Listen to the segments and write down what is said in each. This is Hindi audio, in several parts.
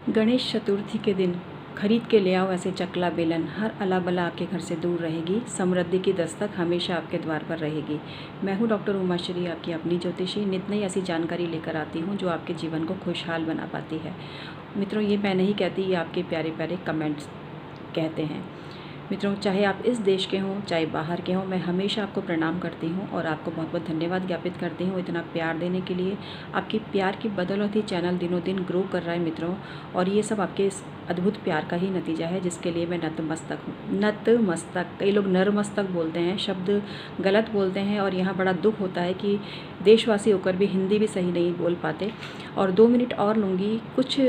गणेश चतुर्थी के दिन खरीद के ले आओ ऐसे चकला बेलन, हर अला बला आपके घर से दूर रहेगी। समृद्धि की दस्तक हमेशा आपके द्वार पर रहेगी। मैं हूँ डॉक्टर उमाश्री, आपकी अपनी ज्योतिषी। नित नई ऐसी जानकारी लेकर आती हूँ जो आपके जीवन को खुशहाल बना पाती है। मित्रों, ये मैं नहीं कहती, ये आपके प्यारे प्यारे कमेंट्स कहते हैं। मित्रों, चाहे आप इस देश के हों चाहे बाहर के हों, मैं हमेशा आपको प्रणाम करती हूं और आपको बहुत बहुत धन्यवाद ज्ञापित करती हूं इतना प्यार देने के लिए। आपकी प्यार की बदौलत ही चैनल दिनों दिन ग्रो कर रहा है मित्रों, और ये सब आपके इस अद्भुत प्यार का ही नतीजा है, जिसके लिए मैं नतमस्तक हूँ। नतमस्तक, कई लोग नरमस्तक बोलते हैं, शब्द गलत बोलते हैं, और यहाँ बड़ा दुख होता है कि देशवासी होकर भी हिंदी भी सही नहीं बोल पाते। और 2 मिनट और लूँगी। कुछ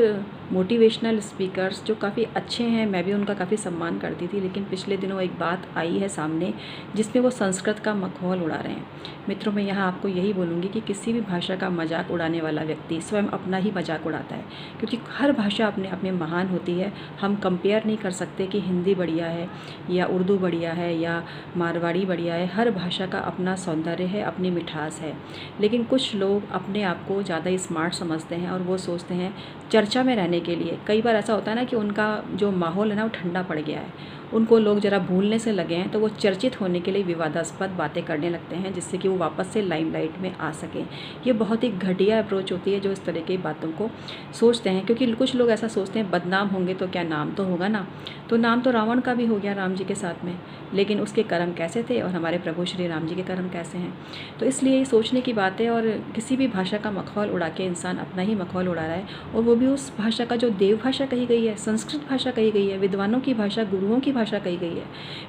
मोटिवेशनल स्पीकर्स जो काफ़ी अच्छे हैं, मैं भी उनका काफ़ी सम्मान करती थी, लेकिन पिछले दिनों एक बात आई है सामने जिसमें वो संस्कृत का मखौल उड़ा रहे हैं। मित्रों, मैं यहाँ आपको यही बोलूँगी कि किसी भी भाषा का मजाक उड़ाने वाला व्यक्ति स्वयं अपना ही मजाक उड़ाता है, क्योंकि हर भाषा अपने आप में महान होती है। हम कंपेयर नहीं कर सकते कि हिंदी बढ़िया है या उर्दू बढ़िया है या मारवाड़ी बढ़िया है। हर भाषा का अपना सौंदर्य है, अपनी मिठास है। लेकिन कुछ लोग अपने आप को ज़्यादा स्मार्ट समझते हैं और वो सोचते हैं चर्चा में रहने के लिए। कई बार ऐसा होता है ना कि उनका जो माहौल है ना वो ठंडा पड़ गया है, उनको लोग ज़रा भूलने से लगे हैं, तो वो चर्चित होने के लिए विवादास्पद बातें करने लगते हैं, जिससे कि वो वापस से लाइमलाइट में आ सकें। ये बहुत ही घटिया अप्रोच होती है जो इस तरह की बातों को सोचते हैं, क्योंकि कुछ लोग ऐसा सोचते हैं बदनाम होंगे तो क्या नाम तो होगा ना। तो नाम तो रावण का भी हो गया राम जी के साथ में, लेकिन उसके कर्म कैसे थे और हमारे प्रभु श्री राम जी के कर्म कैसे हैं। तो इसलिए ये सोचने की बात है। और किसी भी भाषा का मखौल उड़ा के इंसान अपना ही मखौल उड़ा रहा है, और वो भी उस भाषा का जो देव भाषा कही गई है, संस्कृत भाषा कही गई है, विद्वानों की भाषा, गुरुओं की भाषा कही गई है।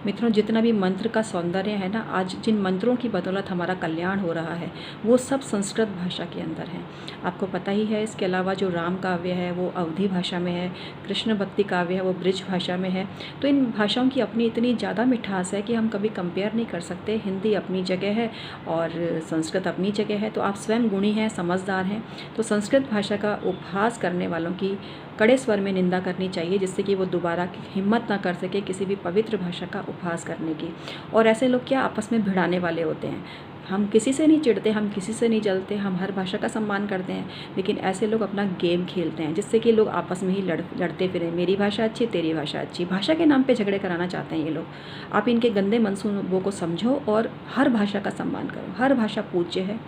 मित्रों, जितना भी मंत्र का सौंदर्य है ना, आज जिन मंत्रों की बदौलत हमारा कल्याण हो रहा है, वो सब संस्कृत भाषा के अंदर है। आपको पता ही है। इसके अलावा जो राम काव्य है वो अवधी भाषा में है, कृष्ण भक्ति काव्य है वो ब्रिज भाषा में है। तो इन भाषाओं की अपनी इतनी ज़्यादा मिठास है कि हम कभी कंपेयर नहीं कर सकते। हिंदी अपनी जगह है और संस्कृत अपनी जगह है। तो आप स्वयं गुणी हैं, समझदार हैं, तो संस्कृत भाषा का उपहास करने वालों की कड़े स्वर में निंदा करनी चाहिए, जिससे कि वो दोबारा हिम्मत ना कर सके किसी भी पवित्र भाषा का उपहास करने की। और ऐसे लोग क्या आपस में भिड़ाने वाले होते हैं। हम किसी से नहीं चिढ़ते, हम किसी से नहीं जलते, हम हर भाषा का सम्मान करते हैं, लेकिन ऐसे लोग अपना गेम खेलते हैं, जिससे कि लोग आपस में ही लड़ते फिरें। मेरी भाषा अच्छी, तेरी भाषा अच्छी, भाषा के नाम पे झगड़े कराना चाहते हैं ये लोग। आप इनके गंदे मंसूबों को समझो और हर भाषा का सम्मान करो। हर भाषा पूज्य है।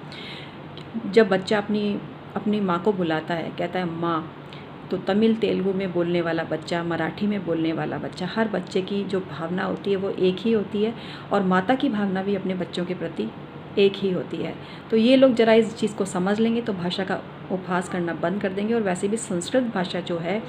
जब बच्चा अपनी माँ को बुलाता है, कहता है माँ, तो तमिल तेलुगु में बोलने वाला बच्चा, मराठी में बोलने वाला बच्चा, हर बच्चे की जो भावना होती है वो एक ही होती है, और माता की भावना भी अपने बच्चों के प्रति एक ही होती है। तो ये लोग ज़रा इस चीज़ को समझ लेंगे तो भाषा का उपहास करना बंद कर देंगे। और वैसे भी संस्कृत भाषा जो है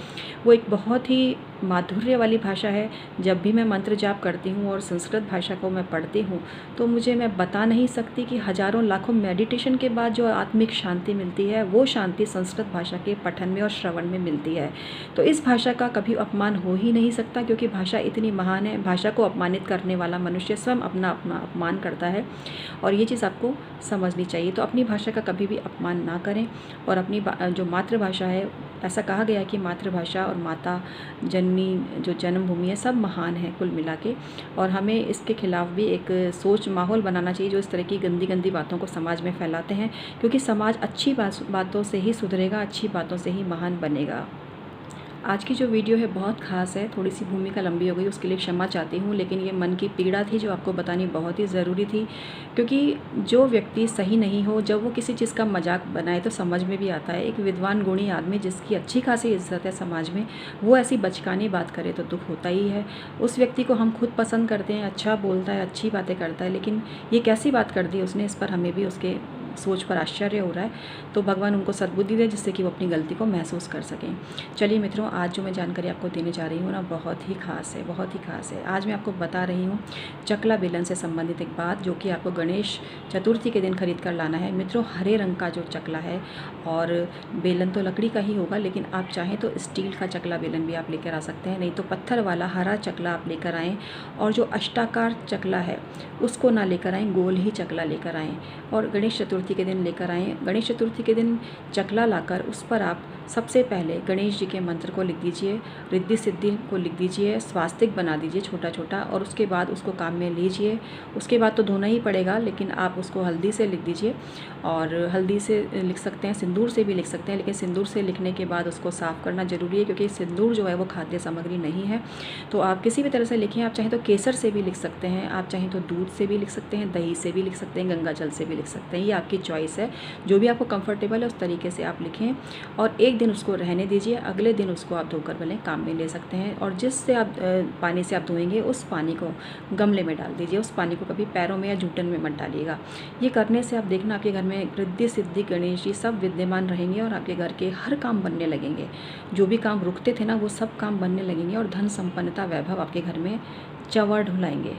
वो एक बहुत ही माधुर्य वाली भाषा है। जब भी मैं मंत्र जाप करती हूँ और संस्कृत भाषा को मैं पढ़ती हूँ, तो मैं बता नहीं सकती कि हज़ारों लाखों मेडिटेशन के बाद जो आत्मिक शांति मिलती है, वो शांति संस्कृत भाषा के पठन में और श्रवण में मिलती है। तो इस भाषा का कभी अपमान हो ही नहीं सकता, क्योंकि भाषा इतनी महान है। भाषा को अपमानित करने वाला मनुष्य स्वयं अपना अपमान करता है, और ये चीज़ आपको समझनी चाहिए। तो अपनी भाषा का कभी भी अपमान ना करें, और अपनी जो मातृभाषा है, ऐसा कहा गया है कि मातृभाषा और माता जननी जो जन्मभूमि है, सब महान है कुल मिला के। और हमें इसके खिलाफ भी एक सोच माहौल बनाना चाहिए जो इस तरह की गंदी गंदी बातों को समाज में फैलाते हैं, क्योंकि समाज अच्छी बातों से ही सुधरेगा, अच्छी बातों से ही महान बनेगा। आज की जो वीडियो है बहुत ख़ास है, थोड़ी सी भूमिका लंबी हो गई, उसके लिए क्षमा चाहती हूँ, लेकिन ये मन की पीड़ा थी जो आपको बतानी बहुत ही ज़रूरी थी। क्योंकि जो व्यक्ति सही नहीं हो, जब वो किसी चीज़ का मजाक बनाए तो समझ में भी आता है। एक विद्वान गुणी आदमी जिसकी अच्छी खासी इज्जत है समाज में, वो ऐसी बचकानी बात करे तो दुख होता ही है। उस व्यक्ति को हम खुद पसंद करते हैं, अच्छा बोलता है, अच्छी बातें करता है, लेकिन ये कैसी बात कर दी उसने, इस पर हमें भी उसके सोच पर आश्चर्य हो रहा है। तो भगवान उनको सद्बुद्धि दे, जिससे कि वो अपनी गलती को महसूस कर सकें। चलिए मित्रों, आज जो मैं जानकारी आपको देने जा रही हूँ ना, बहुत ही खास है, बहुत ही खास है। आज मैं आपको बता रही हूँ चकला बेलन से संबंधित एक बात, जो कि आपको गणेश चतुर्थी के दिन खरीद कर लाना है। मित्रों, हरे रंग का जो चकला है, और बेलन तो लकड़ी का ही होगा, लेकिन आप चाहें तो स्टील का चकला बेलन भी आप लेकर आ सकते हैं, नहीं तो पत्थर वाला हरा चकला आप लेकर आएँ। और जो अष्टाकार चकला है उसको ना लेकर आएँ, गोल ही चकला लेकर आएँ, और गणेश चतुर्थी के दिन लेकर आएँ। गणेश चतुर्थी के दिन चकला लाकर उस पर आप सबसे पहले गणेश जी के मंत्र को लिख दीजिए, रिद्धि सिद्धि को लिख दीजिए, स्वास्तिक बना दीजिए छोटा छोटा, और उसके बाद उसको काम में लीजिए। उसके बाद तो धोना ही पड़ेगा, लेकिन आप उसको हल्दी से लिख दीजिए, और हल्दी से लिख सकते हैं, सिंदूर से भी लिख सकते हैं, लेकिन सिंदूर से लिखने के बाद उसको साफ़ करना ज़रूरी है, क्योंकि सिंदूर जो है वो खाद्य सामग्री नहीं है। तो आप किसी भी तरह से लिखें, आप चाहें तो केसर से भी लिख सकते हैं, आप चाहें तो दूध से भी लिख सकते हैं, दही से भी लिख सकते हैं, गंगा जल से भी लिख सकते हैं, ये आपकी चॉइस है। जो भी आपको कंफर्टेबल है उस तरीके से आप लिखें, और एक दिन उसको रहने दीजिए, अगले दिन उसको आप धोकर भले काम में ले सकते हैं। और जिससे आप पानी से आप धोएंगे उस पानी को गमले में डाल दीजिए, उस पानी को कभी पैरों में या जूठन में मत डालिएगा। ये करने से आप देखना आपके घर में रिद्धि सिद्धि गणेश जी सब विद्यमान रहेंगे, और आपके घर के हर काम बनने लगेंगे। जो भी काम रुकते थे ना वो सब काम बनने लगेंगे, और धन संपन्नता वैभव आपके घर में चंवर ढुलाएंगे।